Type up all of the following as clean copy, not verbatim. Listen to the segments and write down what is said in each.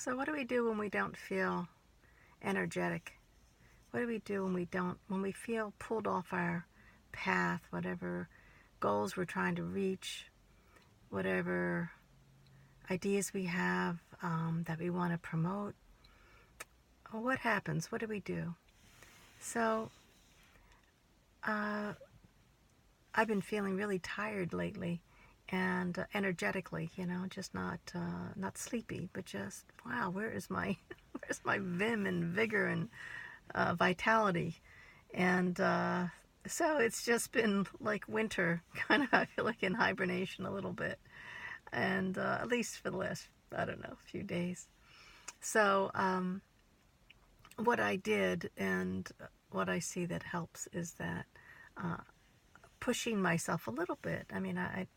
So what do we do when we don't feel energetic? What do we do when we feel pulled off our path, whatever goals we're trying to reach, whatever ideas we have that we want to promote? Well, what happens? What do we do? So, I've been feeling really tired lately, and energetically, just not sleepy, but just wow, where is my where's my vim and vigor and vitality? And so it's just been like winter, kind of. I feel like in hibernation a little bit, and at least for the last, I don't know, few days. So what I did and what I see that helps is that pushing myself a little bit. I mean, I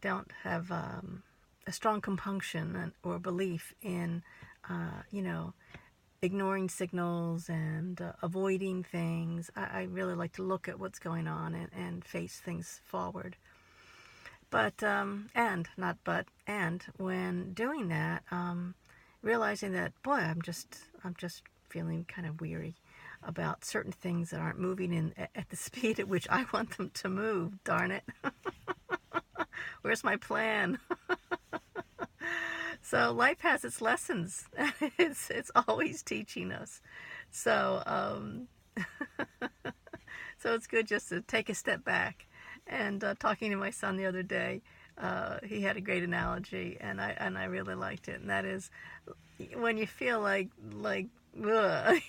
don't have a strong compunction or belief in, ignoring signals and avoiding things. I really like to look at what's going on and face things forward. But, and when doing that, realizing that, boy, I'm just feeling kind of weary about certain things that aren't moving at the speed at which I want them to move. Darn it. Where's my plan? So life has its lessons. It's always teaching us. So so it's good just to take a step back. And talking to my son the other day, he had a great analogy, and I really liked it. And that is, when you feel like ugh,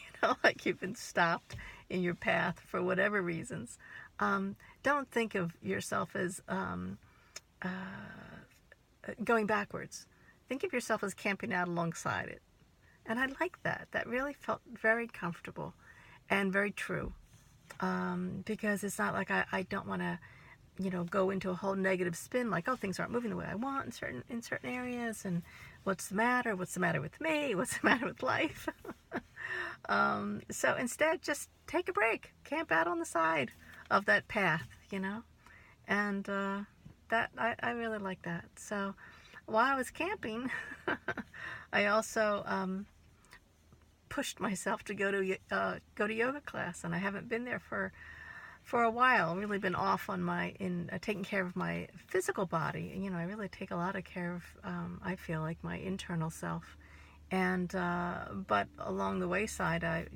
like you've been stopped in your path for whatever reasons, don't think of yourself as going backwards. Think of yourself as camping out alongside it. And I like that. That really felt very comfortable and very true. Because it's not like I don't want to, go into a whole negative spin, like, oh, things aren't moving the way I want in certain areas, and what's the matter? What's the matter with me? What's the matter with life? So instead, just take a break, camp out on the side of that path, and that I really like that. So while I was camping, I also pushed myself to go to yoga class, and I haven't been there for a while. I've really been off on taking care of my physical body. I really take a lot of care of, I feel like, my internal self. And but along the wayside, I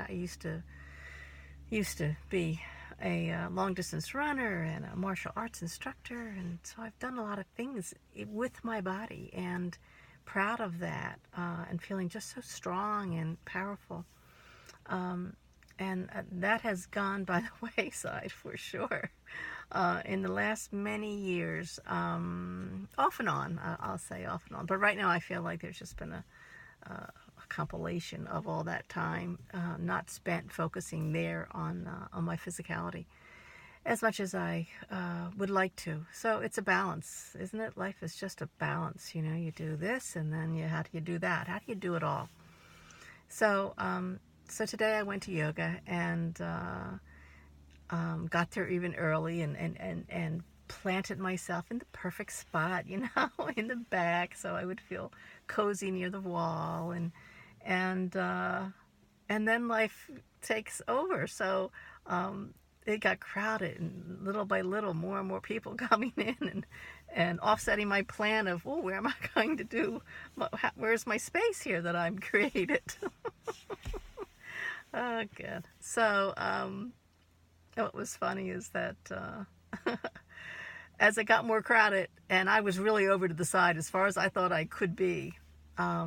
used to be a long distance runner and a martial arts instructor, and so I've done a lot of things with my body, and proud of that, and feeling just so strong and powerful. And that has gone by the wayside for sure. In the last many years, off and on, I'll say off and on. But right now I feel like there's just been a compilation of all that time not spent focusing there on my physicality as much as I would like to. So it's a balance, isn't it? Life is just a balance. You do this, and then how do you do that? How do you do it all? So today I went to yoga and got there even early and planted myself in the perfect spot, in the back, so I would feel cozy near the wall, and then life takes over. So it got crowded, and little by little, more and more people coming in and offsetting my plan of, oh, where am I going to do? Where's my space here that I've created? Oh, good. So what was funny is that as it got more crowded, and I was really over to the side as far as I thought I could be, a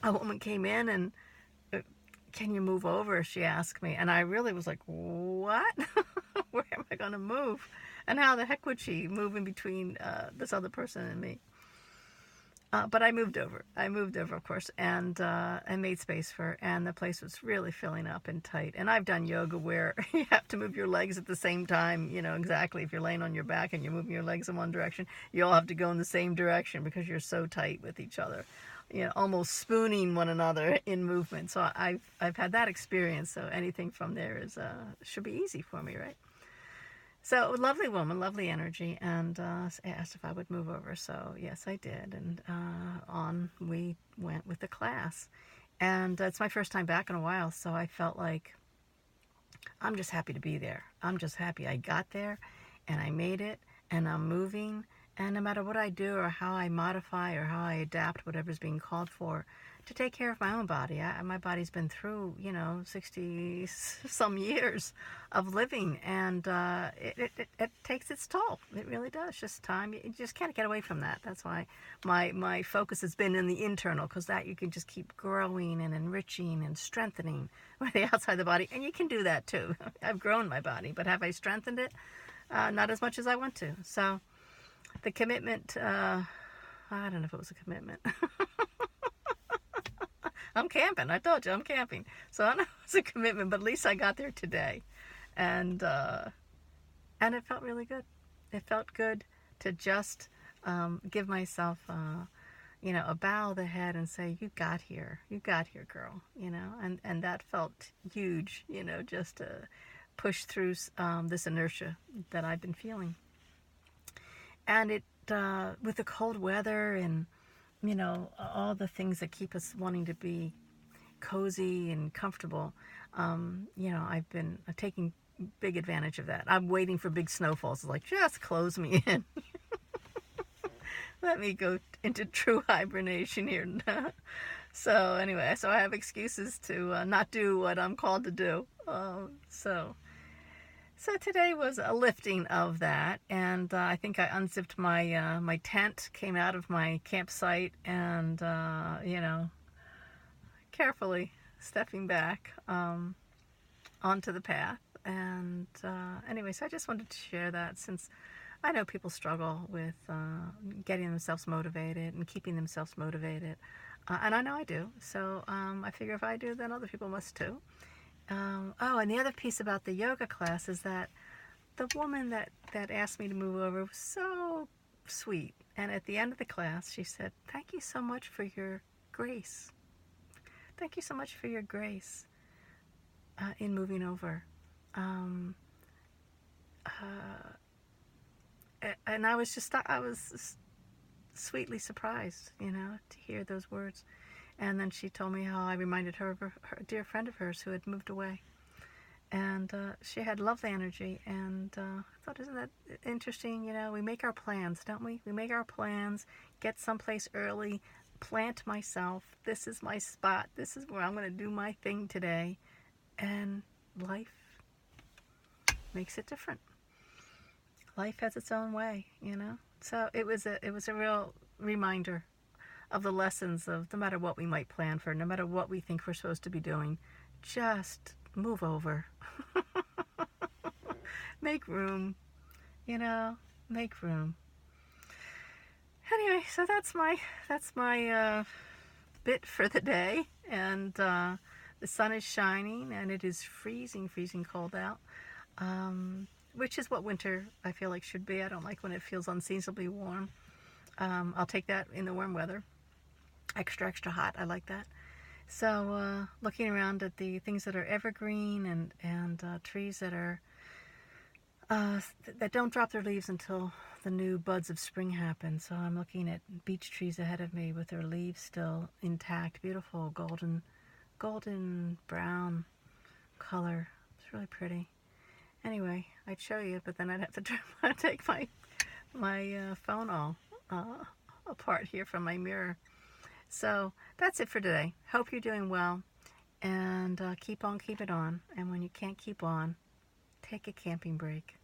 woman came in and, can you move over? She asked me. And I really was like, what? Where am I going to move? And how the heck would she move in between this other person and me? But I moved over. Of course, and made space for her. And the place was really filling up and tight. And I've done yoga where you have to move your legs at the same time. Exactly. If you're laying on your back and you're moving your legs in one direction, you all have to go in the same direction because you're so tight with each other. Almost spooning one another in movement. So I've had that experience. So anything from there should be easy for me, right? So, lovely woman, lovely energy, and asked if I would move over. So, yes, I did. And on we went with the class. And it's my first time back in a while, so I felt like I'm just happy to be there. I'm just happy I got there and I made it and I'm moving. And no matter what I do or how I modify or how I adapt whatever's being called for to take care of my own body. My body's been through, 60 some years of living, and it takes its toll. It really does. Just time. You just can't get away from that. That's why my focus has been in the internal, because that you can just keep growing and enriching and strengthening with the outside of the body. And you can do that too. I've grown my body, but have I strengthened it? Not as much as I want to. So the commitment, I don't know if it was a commitment. I'm camping. I told you I'm camping. So I don't know if it's a commitment, but at least I got there today. And it felt really good. It felt good to just give myself, a bow of the head and say, you got here. You got here, girl. And that felt huge, just to push through this inertia that I've been feeling. And it, with the cold weather and, all the things that keep us wanting to be cozy and comfortable, I've been taking big advantage of that. I'm waiting for big snowfalls. It's like, just close me in. Let me go into true hibernation here. So anyway, I have excuses to not do what I'm called to do. So today was a lifting of that, and I think I unzipped my tent, came out of my campsite, and carefully stepping back onto the path. And anyway, so I just wanted to share that, since I know people struggle with getting themselves motivated and keeping themselves motivated, and I know I do. So I figure if I do, then other people must too. And the other piece about the yoga class is that the woman that asked me to move over was so sweet. And at the end of the class, she said, "Thank you so much for your grace. Thank you so much for your grace in moving over." And I was sweetly surprised, to hear those words. And then she told me how I reminded her of her dear friend of hers who had moved away. And she had lovely energy. And I thought, isn't that interesting? We make our plans, don't we? We make our plans, get someplace early, plant myself. This is my spot. This is where I'm going to do my thing today. And life makes it different. Life has its own way, So it was a real reminder of the lessons of no matter what we might plan for, no matter what we think we're supposed to be doing, just move over. Make room, make room. Anyway, so that's my bit for the day, and the sun is shining, and it is freezing cold out, which is what winter I feel like should be. I don't like when it feels unseasonably warm. I'll take that in the warm weather. Extra hot, I like that. So looking around at the things that are evergreen and trees that are that don't drop their leaves until the new buds of spring happen. So I'm looking at beech trees ahead of me with their leaves still intact, beautiful golden brown color. It's really pretty. Anyway, I'd show you, but then I'd have to take my phone all apart here from my mirror. So that's it for today. Hope you're doing well, and keep on keeping on. And when you can't keep on, take a camping break.